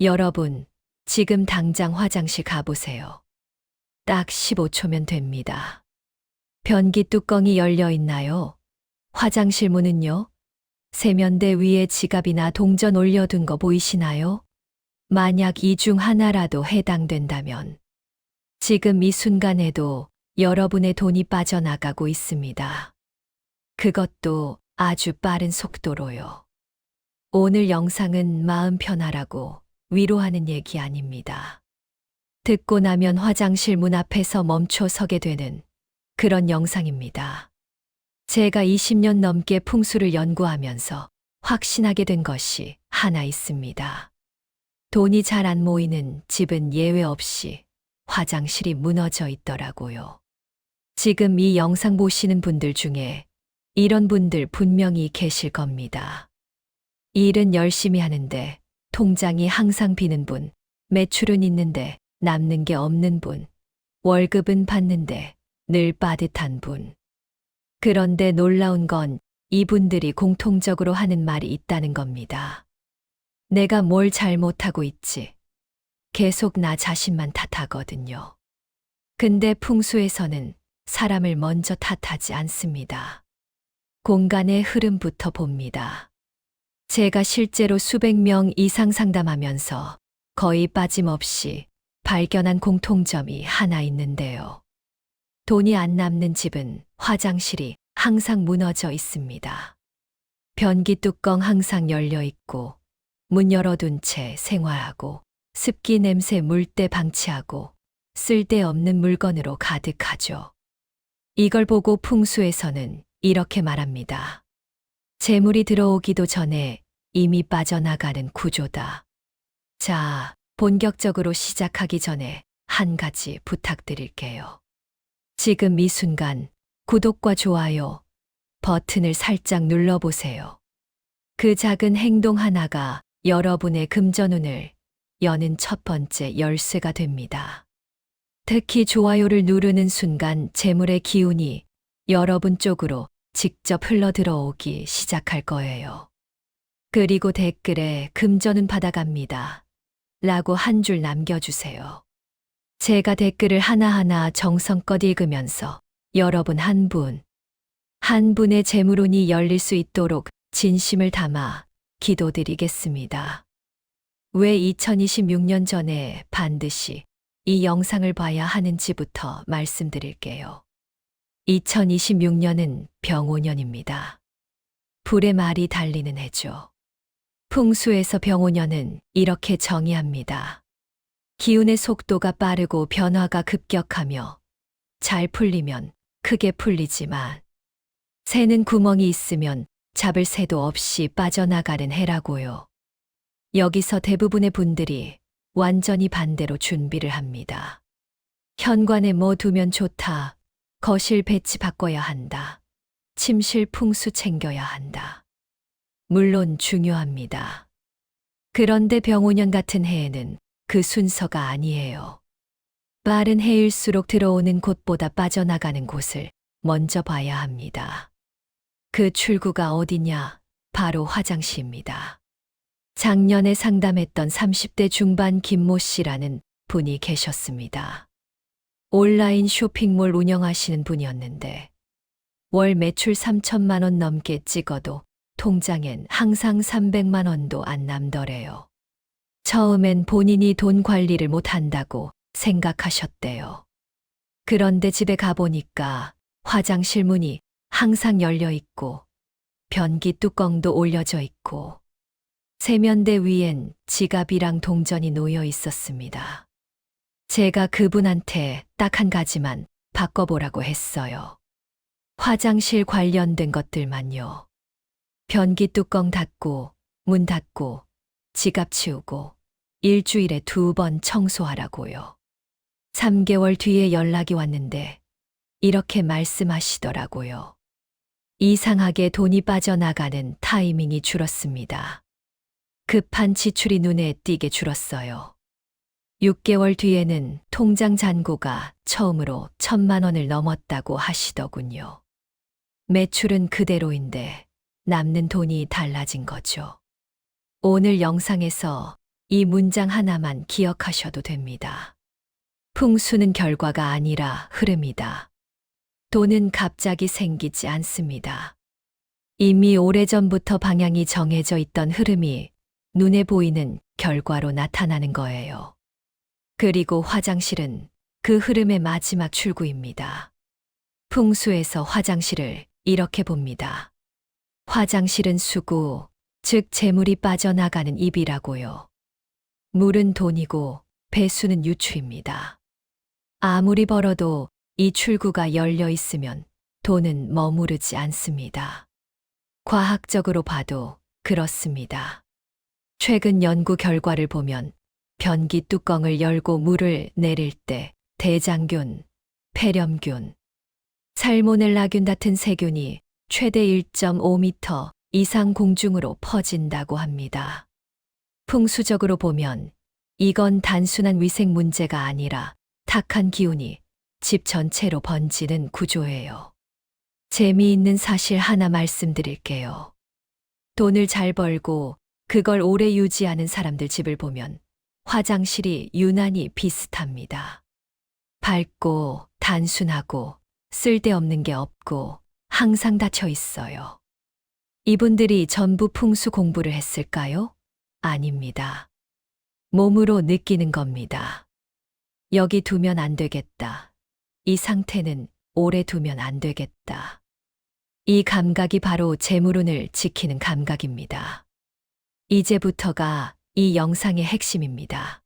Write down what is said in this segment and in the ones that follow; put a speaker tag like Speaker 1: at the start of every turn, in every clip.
Speaker 1: 여러분, 지금 당장 화장실 가보세요. 딱 15초면 됩니다. 변기 뚜껑이 열려 있나요? 화장실 문은요? 세면대 위에 지갑이나 동전 올려둔 거 보이시나요? 만약 이 중 하나라도 해당된다면 지금 이 순간에도 여러분의 돈이 빠져나가고 있습니다. 그것도 아주 빠른 속도로요. 오늘 영상은 마음 편하라고 위로하는 얘기 아닙니다. 듣고 나면 화장실 문 앞에서 멈춰 서게 되는 그런 영상입니다. 제가 20년 넘게 풍수를 연구하면서 확신하게 된 것이 하나 있습니다. 돈이 잘 안 모이는 집은 예외 없이 화장실이 무너져 있더라고요. 지금 이 영상 보시는 분들 중에 이런 분들 분명히 계실 겁니다. 일은 열심히 하는데 통장이 항상 비는 분, 매출은 있는데 남는 게 없는 분, 월급은 받는데 늘 빠듯한 분. 그런데 놀라운 건 이분들이 공통적으로 하는 말이 있다는 겁니다. 내가 뭘 잘못하고 있지? 계속 나 자신만 탓하거든요. 근데 풍수에서는 사람을 먼저 탓하지 않습니다. 공간의 흐름부터 봅니다. 제가 실제로 수백 명 이상 상담하면서 거의 빠짐없이 발견한 공통점이 하나 있는데요. 돈이 안 남는 집은 화장실이 항상 무너져 있습니다. 변기 뚜껑 항상 열려 있고, 문 열어둔 채 생활하고, 습기 냄새 물 때 방치하고, 쓸데없는 물건으로 가득하죠. 이걸 보고 풍수에서는 이렇게 말합니다. 재물이 들어오기도 전에 이미 빠져나가는 구조다. 자, 본격적으로 시작하기 전에 한 가지 부탁드릴게요. 지금 이 순간 구독과 좋아요 버튼을 살짝 눌러보세요. 그 작은 행동 하나가 여러분의 금전운을 여는 첫 번째 열쇠가 됩니다. 특히 좋아요를 누르는 순간 재물의 기운이 여러분 쪽으로 직접 흘러들어오기 시작할 거예요. 그리고 댓글에 금전운 받아갑니다. 라고 한 줄 남겨주세요. 제가 댓글을 하나하나 정성껏 읽으면서 여러분 한 분의 재물운이 열릴 수 있도록 진심을 담아 기도드리겠습니다. 왜 2026년 전에 반드시 이 영상을 봐야 하는지부터 말씀드릴게요. 2026년은 병오년입니다. 불의 말이 달리는 해죠. 풍수에서 병오년은 이렇게 정의합니다. 기운의 속도가 빠르고 변화가 급격하며 잘 풀리면 크게 풀리지만 새는 구멍이 있으면 잡을 새도 없이 빠져나가는 해라고요. 여기서 대부분의 분들이 완전히 반대로 준비를 합니다. 현관에 뭐 두면 좋다. 거실 배치 바꿔야 한다. 침실 풍수 챙겨야 한다. 물론 중요합니다. 그런데 병오년 같은 해에는 그 순서가 아니에요. 빠른 해일수록 들어오는 곳보다 빠져나가는 곳을 먼저 봐야 합니다. 그 출구가 어디냐? 바로 화장실입니다. 작년에 상담했던 30대 중반 김모 씨라는 분이 계셨습니다. 온라인 쇼핑몰 운영하시는 분이었는데 월 매출 3천만 원 넘게 찍어도 통장엔 항상 300만 원도 안 남더래요. 처음엔 본인이 돈 관리를 못한다고 생각하셨대요. 그런데 집에 가보니까 화장실 문이 항상 열려 있고 변기 뚜껑도 올려져 있고 세면대 위엔 지갑이랑 동전이 놓여 있었습니다. 제가 그분한테 딱 한 가지만 바꿔보라고 했어요. 화장실 관련된 것들만요. 변기 뚜껑 닫고, 문 닫고, 지갑 치우고, 일주일에 2번 청소하라고요. 3개월 뒤에 연락이 왔는데 이렇게 말씀하시더라고요. 이상하게 돈이 빠져나가는 타이밍이 줄었습니다. 급한 지출이 눈에 띄게 줄었어요. 6개월 뒤에는 통장 잔고가 처음으로 1,000만 원을 넘었다고 하시더군요. 매출은 그대로인데 남는 돈이 달라진 거죠. 오늘 영상에서 이 문장 하나만 기억하셔도 됩니다. 풍수는 결과가 아니라 흐름이다. 돈은 갑자기 생기지 않습니다. 이미 오래전부터 방향이 정해져 있던 흐름이 눈에 보이는 결과로 나타나는 거예요. 그리고 화장실은 그 흐름의 마지막 출구입니다. 풍수에서 화장실을 이렇게 봅니다. 화장실은 수구, 즉 재물이 빠져나가는 입이라고요. 물은 돈이고 배수는 유추입니다. 아무리 벌어도 이 출구가 열려 있으면 돈은 머무르지 않습니다. 과학적으로 봐도 그렇습니다. 최근 연구 결과를 보면 변기 뚜껑을 열고 물을 내릴 때 대장균, 폐렴균, 살모넬라균 같은 세균이 최대 1.5m 이상 공중으로 퍼진다고 합니다. 풍수적으로 보면 이건 단순한 위생 문제가 아니라 탁한 기운이 집 전체로 번지는 구조예요. 재미있는 사실 하나 말씀드릴게요. 돈을 잘 벌고 그걸 오래 유지하는 사람들 집을 보면 화장실이 유난히 비슷합니다. 밝고 단순하고 쓸데없는 게 없고 항상 닫혀 있어요. 이분들이 전부 풍수 공부를 했을까요? 아닙니다. 몸으로 느끼는 겁니다. 여기 두면 안 되겠다. 이 상태는 오래 두면 안 되겠다. 이 감각이 바로 재물운을 지키는 감각입니다. 이제부터가 이 영상의 핵심입니다.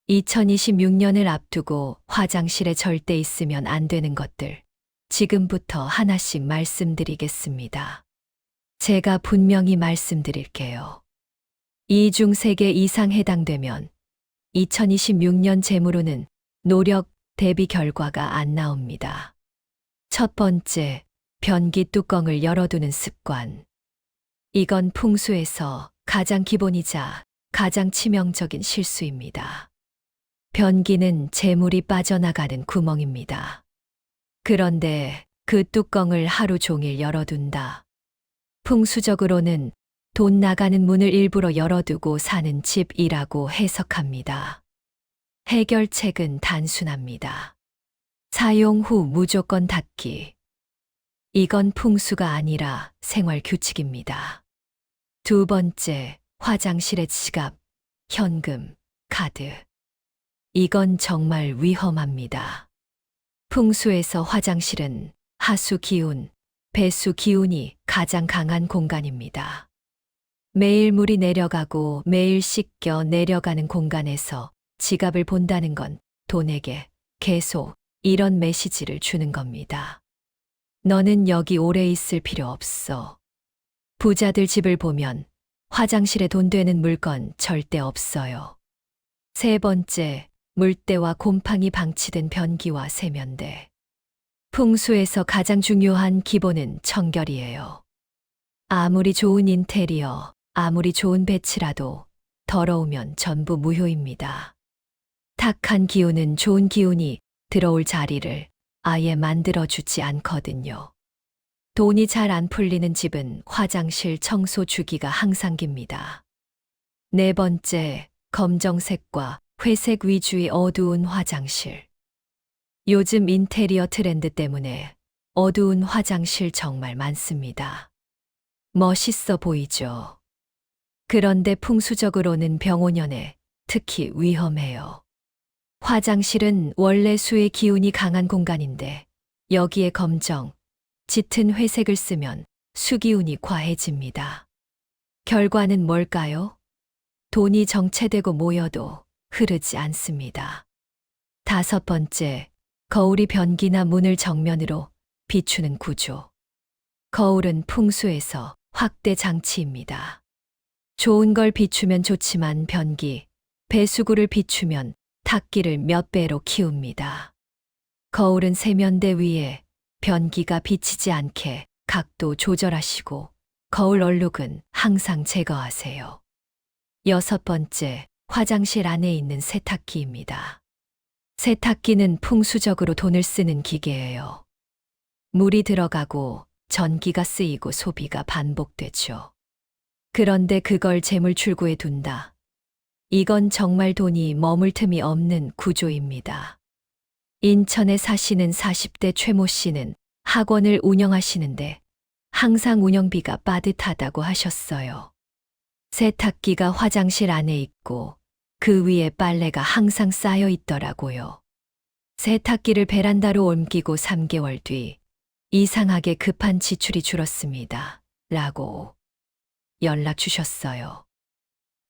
Speaker 1: 2026년을 앞두고 화장실에 절대 있으면 안 되는 것들, 지금부터 하나씩 말씀드리겠습니다. 제가 분명히 말씀드릴게요. 이 중 3개 이상 해당되면 2026년 재물운은 노력 대비 결과가 안 나옵니다. 첫 번째, 변기 뚜껑을 열어두는 습관. 이건 풍수에서 가장 기본이자 가장 치명적인 실수입니다. 변기는 재물이 빠져나가는 구멍입니다. 그런데 그 뚜껑을 하루 종일 열어둔다. 풍수적으로는 돈 나가는 문을 일부러 열어두고 사는 집이라고 해석합니다. 해결책은 단순합니다. 사용 후 무조건 닫기. 이건 풍수가 아니라 생활 규칙입니다. 두 번째, 화장실의 지갑, 현금, 카드. 이건 정말 위험합니다. 풍수에서 화장실은 하수 기운, 배수 기운이 가장 강한 공간입니다. 매일 물이 내려가고 매일 씻겨 내려가는 공간에서 지갑을 본다는 건 돈에게 계속 이런 메시지를 주는 겁니다. 너는 여기 오래 있을 필요 없어. 부자들 집을 보면 화장실에 돈 되는 물건 절대 없어요. 세 번째, 물때와 곰팡이 방치된 변기와 세면대. 풍수에서 가장 중요한 기본은 청결이에요. 아무리 좋은 인테리어, 아무리 좋은 배치라도 더러우면 전부 무효입니다. 탁한 기운은 좋은 기운이 들어올 자리를 아예 만들어주지 않거든요. 돈이 잘 안 풀리는 집은 화장실 청소 주기가 항상 깁니다. 네 번째, 검정색과 회색 위주의 어두운 화장실. 요즘 인테리어 트렌드 때문에 어두운 화장실 정말 많습니다. 멋있어 보이죠? 그런데 풍수적으로는 병오년에 특히 위험해요. 화장실은 원래 수의 기운이 강한 공간인데 여기에 검정, 짙은 회색을 쓰면 수기운이 과해집니다. 결과는 뭘까요? 돈이 정체되고 모여도 흐르지 않습니다. 다섯 번째, 거울이 변기나 문을 정면으로 비추는 구조. 거울은 풍수에서 확대 장치입니다. 좋은 걸 비추면 좋지만 변기, 배수구를 비추면 탁기를 몇 배로 키웁니다. 거울은 세면대 위에 변기가 비치지 않게 각도 조절하시고 거울 얼룩은 항상 제거하세요. 여섯 번째, 화장실 안에 있는 세탁기입니다. 세탁기는 풍수적으로 돈을 쓰는 기계예요. 물이 들어가고 전기가 쓰이고 소비가 반복되죠. 그런데 그걸 재물 출구에 둔다. 이건 정말 돈이 머물 틈이 없는 구조입니다. 인천에 사시는 40대 최모 씨는 학원을 운영하시는데 항상 운영비가 빠듯하다고 하셨어요. 세탁기가 화장실 안에 있고 그 위에 빨래가 항상 쌓여 있더라고요. 세탁기를 베란다로 옮기고 3개월 뒤 이상하게 급한 지출이 줄었습니다. 라고 연락 주셨어요.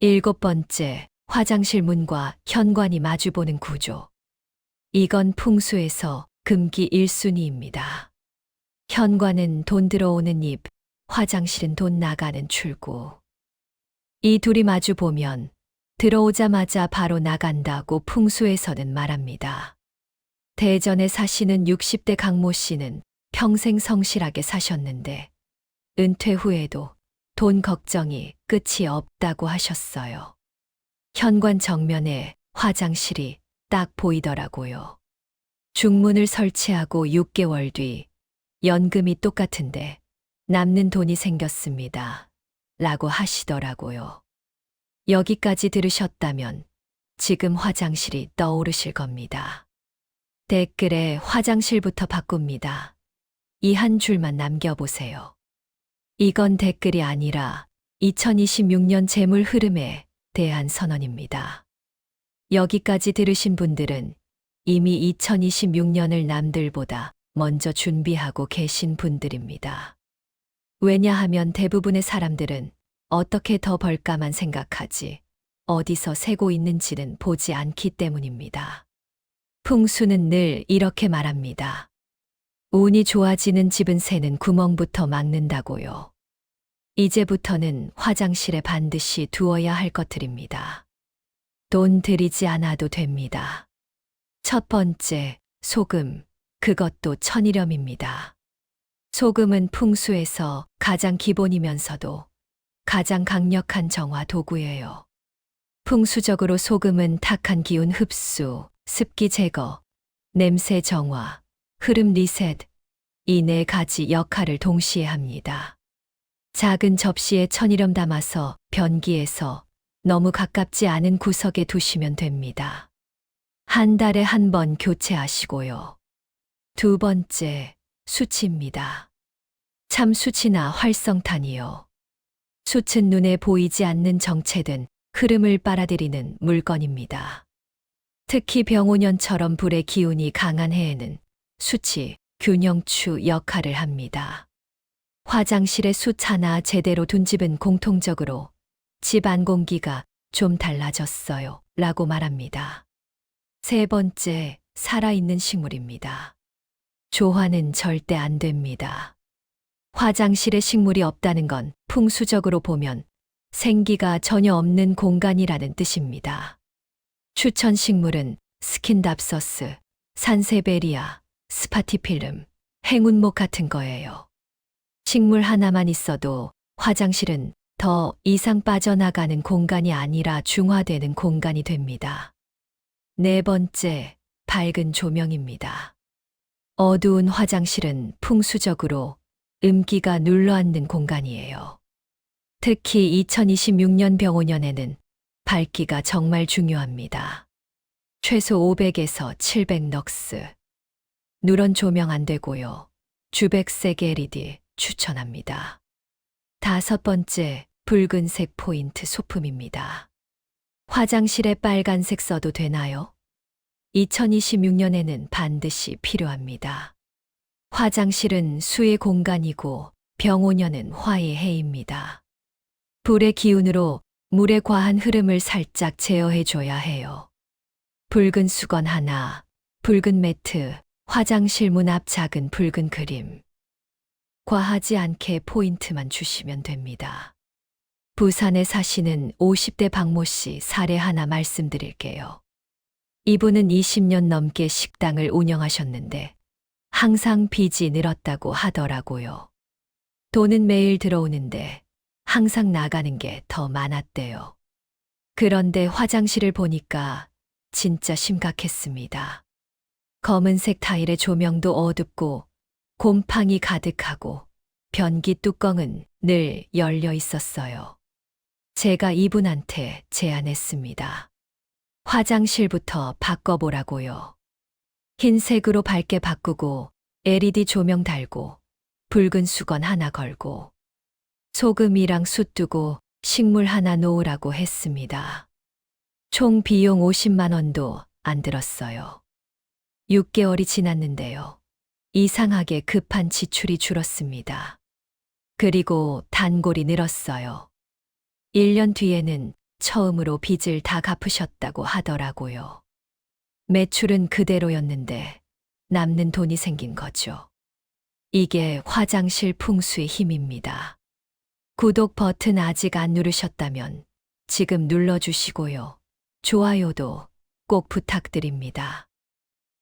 Speaker 1: 7번째, 화장실 문과 현관이 마주보는 구조. 이건 풍수에서 금기 1순위입니다. 현관은 돈 들어오는 입, 화장실은 돈 나가는 출구. 이 둘이 마주 보면 들어오자마자 바로 나간다고 풍수에서는 말합니다. 대전에 사시는 60대 강모 씨는 평생 성실하게 사셨는데 은퇴 후에도 돈 걱정이 끝이 없다고 하셨어요. 현관 정면에 화장실이 딱 보이더라고요. 중문을 설치하고 6개월 뒤 연금이 똑같은데 남는 돈이 생겼습니다. 라고 하시더라고요. 여기까지 들으셨다면 지금 화장실이 떠오르실 겁니다. 댓글에 화장실부터 바꿉니다. 이 한 줄만 남겨보세요. 이건 댓글이 아니라 2026년 재물 흐름에 대한 선언입니다. 여기까지 들으신 분들은 이미 2026년을 남들보다 먼저 준비하고 계신 분들입니다. 왜냐하면 대부분의 사람들은 어떻게 더 벌까만 생각하지 어디서 새고 있는지는 보지 않기 때문입니다. 풍수는 늘 이렇게 말합니다. 운이 좋아지는 집은 새는 구멍부터 막는다고요. 이제부터는 화장실에 반드시 두어야 할 것들입니다. 돈 들이지 않아도 됩니다. 첫 번째, 소금. 그것도 천일염입니다. 소금은 풍수에서 가장 기본이면서도 가장 강력한 정화 도구예요. 풍수적으로 소금은 탁한 기운 흡수, 습기 제거, 냄새 정화, 흐름 리셋, 이 네 가지 역할을 동시에 합니다. 작은 접시에 천일염 담아서 변기에서 너무 가깝지 않은 구석에 두시면 됩니다. 한 달에 한 번 교체하시고요. 두 번째, 수치입니다. 참수치나 활성탄이요. 숯은 눈에 보이지 않는 정체된 흐름을 빨아들이는 물건입니다. 특히 병오년처럼 불의 기운이 강한 해에는 숯이 균형추 역할을 합니다. 화장실에 숯 하나 제대로 둔 집은 공통적으로 집 안 공기가 좀 달라졌어요. 라고 말합니다. 세 번째, 살아있는 식물입니다. 조화는 절대 안 됩니다. 화장실에 식물이 없다는 건 풍수적으로 보면 생기가 전혀 없는 공간이라는 뜻입니다. 추천 식물은 스킨답서스, 산세베리아, 스파티필름, 행운목 같은 거예요. 식물 하나만 있어도 화장실은 더 이상 빠져나가는 공간이 아니라 중화되는 공간이 됩니다. 네 번째, 밝은 조명입니다. 어두운 화장실은 풍수적으로 음기가 눌러앉는 공간이에요. 특히 2026년 병오년에는 밝기가 정말 중요합니다. 최소 500에서 700 럭스. 누런 조명 안 되고요. 주백색 LED 추천합니다. 다섯 번째, 붉은색 포인트 소품입니다. 화장실에 빨간색 써도 되나요? 2026년에는 반드시 필요합니다. 화장실은 수의 공간이고 병오년은 화의 해입니다. 불의 기운으로 물의 과한 흐름을 살짝 제어해줘야 해요. 붉은 수건 하나, 붉은 매트, 화장실 문 앞 작은 붉은 그림. 과하지 않게 포인트만 주시면 됩니다. 부산에 사시는 50대 박모 씨 사례 하나 말씀드릴게요. 이분은 20년 넘게 식당을 운영하셨는데 항상 빚이 늘었다고 하더라고요. 돈은 매일 들어오는데 항상 나가는 게 더 많았대요. 그런데 화장실을 보니까 진짜 심각했습니다. 검은색 타일의 조명도 어둡고 곰팡이 가득하고 변기 뚜껑은 늘 열려 있었어요. 제가 이분한테 제안했습니다. 화장실부터 바꿔보라고요. 흰색으로 밝게 바꾸고 LED 조명 달고 붉은 수건 하나 걸고 소금이랑 숯 두고 식물 하나 놓으라고 했습니다. 총 비용 50만 원도 안 들었어요. 6개월이 지났는데요. 이상하게 급한 지출이 줄었습니다. 그리고 단골이 늘었어요. 1년 뒤에는 처음으로 빚을 다 갚으셨다고 하더라고요. 매출은 그대로였는데 남는 돈이 생긴 거죠. 이게 화장실 풍수의 힘입니다. 구독 버튼 아직 안 누르셨다면 지금 눌러주시고요. 좋아요도 꼭 부탁드립니다.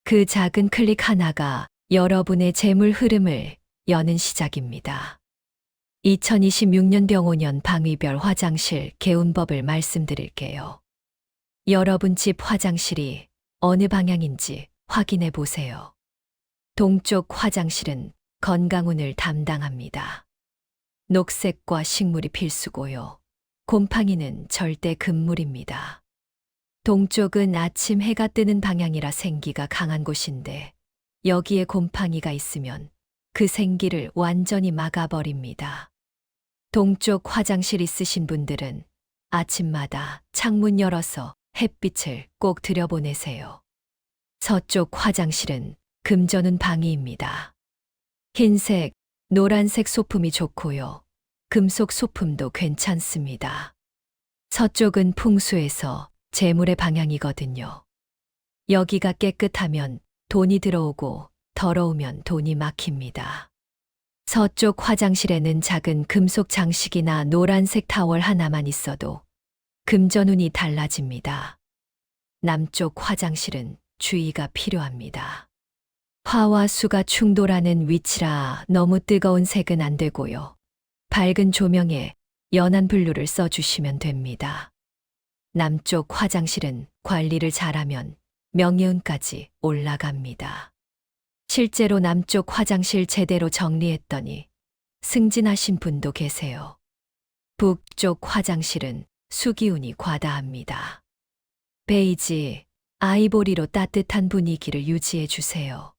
Speaker 1: 그 작은 클릭 하나가 여러분의 재물 흐름을 여는 시작입니다. 2026년 병오년 방위별 화장실 개운법을 말씀드릴게요. 여러분 집 화장실이 어느 방향인지 확인해 보세요. 동쪽 화장실은 건강운을 담당합니다. 녹색과 식물이 필수고요. 곰팡이는 절대 금물입니다. 동쪽은 아침 해가 뜨는 방향이라 생기가 강한 곳인데 여기에 곰팡이가 있으면 그 생기를 완전히 막아버립니다. 동쪽 화장실 있으신 분들은 아침마다 창문 열어서 햇빛을 꼭 들여보내세요. 서쪽 화장실은 금전운 방위입니다. 흰색, 노란색 소품이 좋고요. 금속 소품도 괜찮습니다. 서쪽은 풍수에서 재물의 방향이거든요. 여기가 깨끗하면 돈이 들어오고 더러우면 돈이 막힙니다. 서쪽 화장실에는 작은 금속 장식이나 노란색 타월 하나만 있어도 금전운이 달라집니다. 남쪽 화장실은 주의가 필요합니다. 화와 수가 충돌하는 위치라 너무 뜨거운 색은 안 되고요. 밝은 조명에 연한 블루를 써주시면 됩니다. 남쪽 화장실은 관리를 잘하면 명예운까지 올라갑니다. 실제로 남쪽 화장실 제대로 정리했더니 승진하신 분도 계세요. 북쪽 화장실은 수기운이 과다합니다. 베이지, 아이보리로 따뜻한 분위기를 유지해 주세요.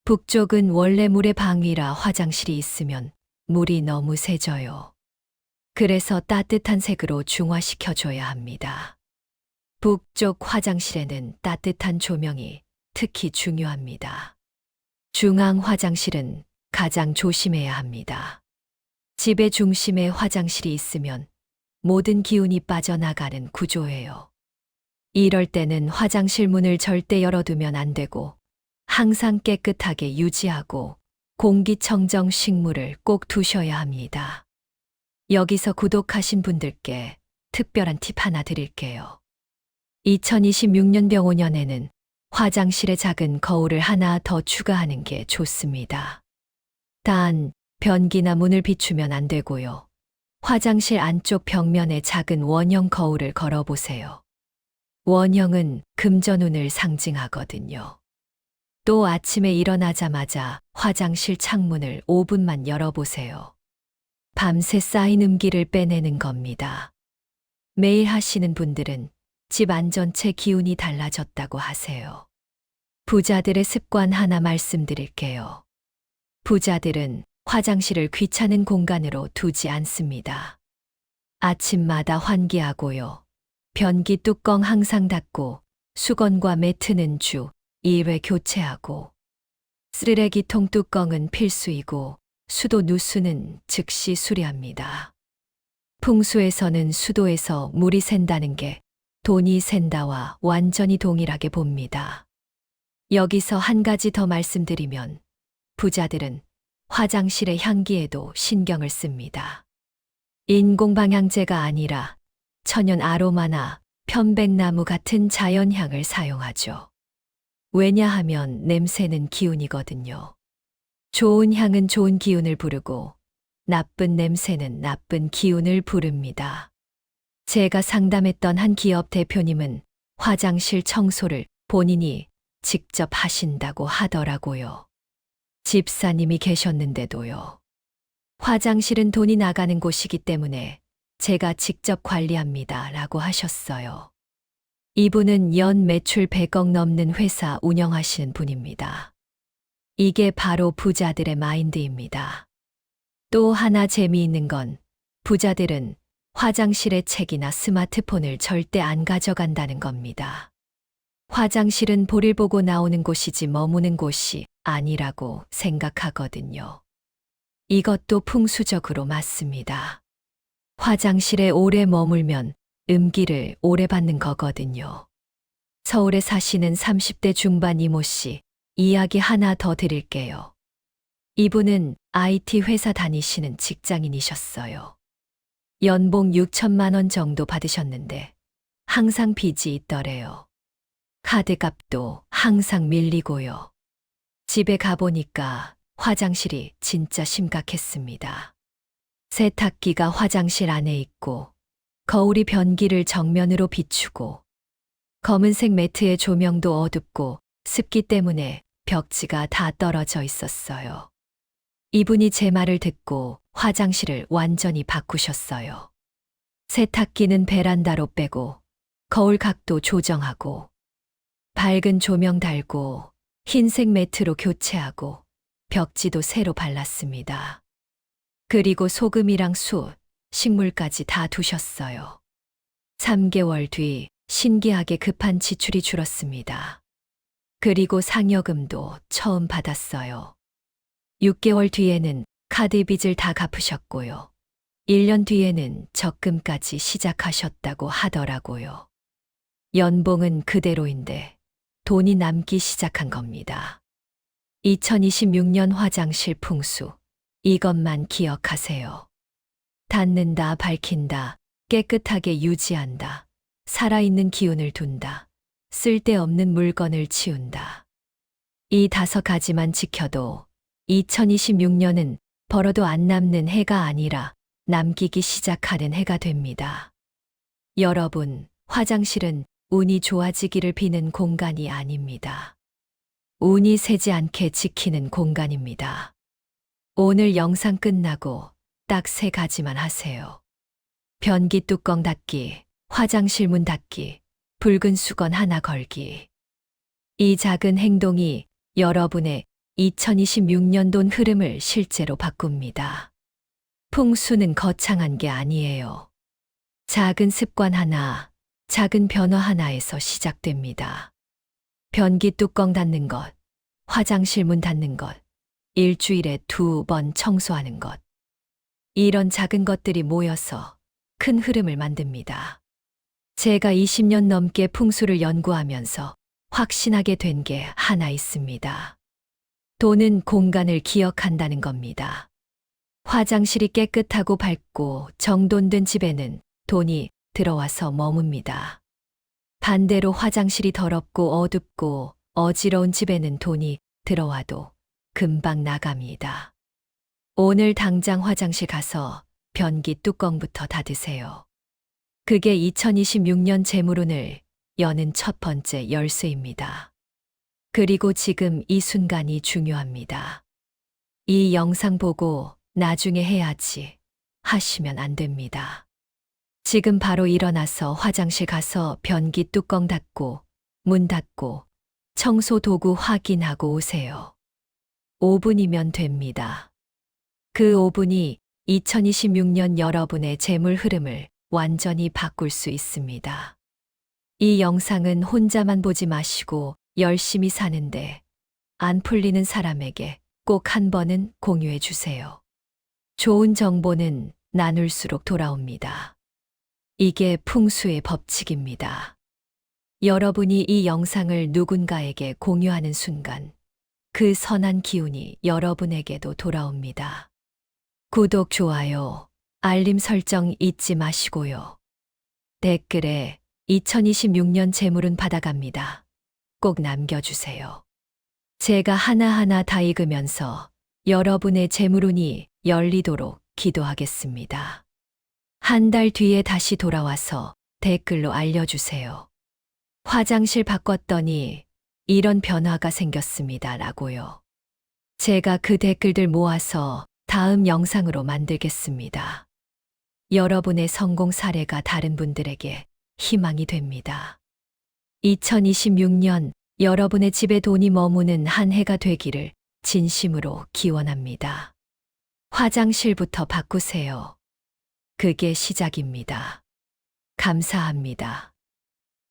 Speaker 1: 북쪽은 원래 물의 방위라 화장실이 있으면 물이 너무 새져요. 그래서 따뜻한 색으로 중화시켜줘야 합니다. 북쪽 화장실에는 따뜻한 조명이 특히 중요합니다. 중앙 화장실은 가장 조심해야 합니다. 집의 중심에 화장실이 있으면 모든 기운이 빠져나가는 구조예요. 이럴 때는 화장실 문을 절대 열어두면 안 되고 항상 깨끗하게 유지하고 공기청정 식물을 꼭 두셔야 합니다. 여기서 구독하신 분들께 특별한 팁 하나 드릴게요. 2026년 병오년에는 화장실에 작은 거울을 하나 더 추가하는 게 좋습니다. 단, 변기나 문을 비추면 안 되고요. 화장실 안쪽 벽면에 작은 원형 거울을 걸어보세요. 원형은 금전운을 상징하거든요. 또 아침에 일어나자마자 화장실 창문을 5분만 열어보세요. 밤새 쌓인 음기를 빼내는 겁니다. 매일 하시는 분들은 집 안전체 기운이 달라졌다고 하세요. 부자들의 습관 하나 말씀드릴게요. 부자들은 화장실을 귀찮은 공간으로 두지 않습니다. 아침마다 환기하고요. 변기 뚜껑 항상 닫고 수건과 매트는 주 1회 교체하고 쓰레기통 뚜껑은 필수이고 수도 누수는 즉시 수리합니다. 풍수에서는 수도에서 물이 샌다는 게 돈이 샌다와 완전히 동일하게 봅니다. 여기서 한 가지 더 말씀드리면 부자들은 화장실의 향기에도 신경을 씁니다. 인공방향제가 아니라 천연 아로마나 편백나무 같은 자연향을 사용하죠. 왜냐하면 냄새는 기운이거든요. 좋은 향은 좋은 기운을 부르고 나쁜 냄새는 나쁜 기운을 부릅니다. 제가 상담했던 한 기업 대표님은 화장실 청소를 본인이 직접 하신다고 하더라고요. 집사님이 계셨는데도요. 화장실은 돈이 나가는 곳이기 때문에 제가 직접 관리합니다. 라고 하셨어요. 이분은 연 매출 100억 넘는 회사 운영하시는 분입니다. 이게 바로 부자들의 마인드입니다. 또 하나 재미있는 건 부자들은 화장실에 책이나 스마트폰을 절대 안 가져간다는 겁니다. 화장실은 볼일 보고 나오는 곳이지 머무는 곳이 아니라고 생각하거든요. 이것도 풍수적으로 맞습니다. 화장실에 오래 머물면 음기를 오래 받는 거거든요. 서울에 사시는 30대 중반 이모 씨, 이야기 하나 더 드릴게요. 이분은 IT 회사 다니시는 직장인이셨어요. 연봉 6천만 원 정도 받으셨는데 항상 빚이 있더래요. 카드값도 항상 밀리고요. 집에 가보니까 화장실이 진짜 심각했습니다. 세탁기가 화장실 안에 있고 거울이 변기를 정면으로 비추고 검은색 매트의 조명도 어둡고 습기 때문에 벽지가 다 떨어져 있었어요. 이분이 제 말을 듣고 화장실을 완전히 바꾸셨어요. 세탁기는 베란다로 빼고 거울 각도 조정하고 밝은 조명 달고 흰색 매트로 교체하고 벽지도 새로 발랐습니다. 그리고 소금이랑 숯, 식물까지 다 두셨어요. 3개월 뒤 신기하게 급한 지출이 줄었습니다. 그리고 상여금도 처음 받았어요. 6개월 뒤에는 카드 빚을 다 갚으셨고요. 1년 뒤에는 적금까지 시작하셨다고 하더라고요. 연봉은 그대로인데 돈이 남기 시작한 겁니다. 2026년 화장실 풍수, 이것만 기억하세요. 닫는다, 밝힌다, 깨끗하게 유지한다, 살아있는 기운을 둔다, 쓸데없는 물건을 치운다. 이 5가지만 지켜도 2026년은 벌어도 안 남는 해가 아니라 남기기 시작하는 해가 됩니다. 여러분, 화장실은 운이 좋아지기를 비는 공간이 아닙니다. 운이 새지 않게 지키는 공간입니다. 오늘 영상 끝나고 딱 3가지만 하세요. 변기 뚜껑 닫기, 화장실 문 닫기, 붉은 수건 하나 걸기. 이 작은 행동이 여러분의 2026년도 흐름을 실제로 바꿉니다. 풍수는 거창한 게 아니에요. 작은 습관 하나, 작은 변화 하나에서 시작됩니다. 변기 뚜껑 닫는 것, 화장실 문 닫는 것, 일주일에 2번 청소하는 것. 이런 작은 것들이 모여서 큰 흐름을 만듭니다. 제가 20년 넘게 풍수를 연구하면서 확신하게 된 게 하나 있습니다. 돈은 공간을 기억한다는 겁니다. 화장실이 깨끗하고 밝고 정돈된 집에는 돈이 들어와서 머뭅니다. 반대로 화장실이 더럽고 어둡고 어지러운 집에는 돈이 들어와도 금방 나갑니다. 오늘 당장 화장실 가서 변기 뚜껑부터 닫으세요. 그게 2026년 재물운을 여는 첫 번째 열쇠입니다. 그리고 지금 이 순간이 중요합니다. 이 영상 보고 나중에 해야지 하시면 안 됩니다. 지금 바로 일어나서 화장실 가서 변기 뚜껑 닫고 문 닫고 청소 도구 확인하고 오세요. 5분이면 됩니다. 그 5분이 2026년 여러분의 재물 흐름을 완전히 바꿀 수 있습니다. 이 영상은 혼자만 보지 마시고 열심히 사는데 안 풀리는 사람에게 꼭 한 번은 공유해 주세요. 좋은 정보는 나눌수록 돌아옵니다. 이게 풍수의 법칙입니다. 여러분이 이 영상을 누군가에게 공유하는 순간 그 선한 기운이 여러분에게도 돌아옵니다. 구독, 좋아요, 알림 설정 잊지 마시고요. 댓글에 2026년 재물운 받아갑니다. 꼭 남겨주세요. 제가 하나하나 다 읽으면서 여러분의 재물운이 열리도록 기도하겠습니다. 한 달 뒤에 다시 돌아와서 댓글로 알려주세요. 화장실 바꿨더니 이런 변화가 생겼습니다. 라고요. 제가 그 댓글들 모아서 다음 영상으로 만들겠습니다. 여러분의 성공 사례가 다른 분들에게 희망이 됩니다. 2026년 여러분의 집에 돈이 머무는 한 해가 되기를 진심으로 기원합니다. 화장실부터 바꾸세요. 그게 시작입니다. 감사합니다.